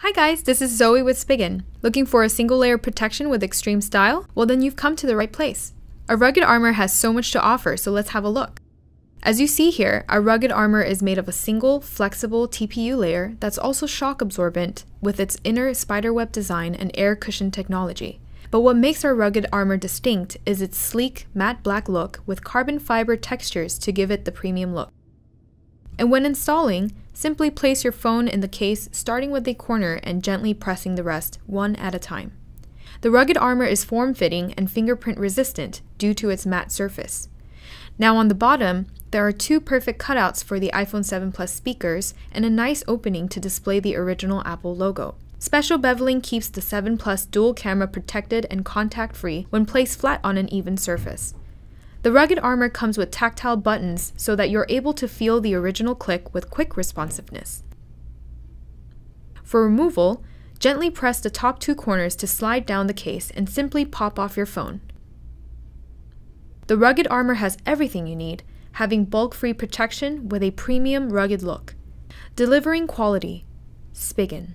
Hi guys, this is Zoe with Spigen. Looking for a single layer protection with extreme style? Well then you've come to the right place. Our rugged armor has so much to offer, so let's have a look. As you see here, our rugged armor is made of a single, flexible TPU layer that's also shock absorbent with its inner spiderweb design and air cushion technology. But what makes our rugged armor distinct is its sleek, matte black look with carbon fiber textures to give it the premium look. And when installing, simply place your phone in the case starting with a corner and gently pressing the rest one at a time. The rugged armor is form-fitting and fingerprint resistant due to its matte surface. Now on the bottom, there are two perfect cutouts for the iPhone 7 Plus speakers and a nice opening to display the original Apple logo. Special beveling keeps the 7 Plus dual camera protected and contact-free when placed flat on an even surface. The rugged armor comes with tactile buttons so that you're able to feel the original click with quick responsiveness. For removal, gently press the top two corners to slide down the case and simply pop off your phone. The rugged armor has everything you need, having bulk-free protection with a premium rugged look. Delivering quality. Spigen.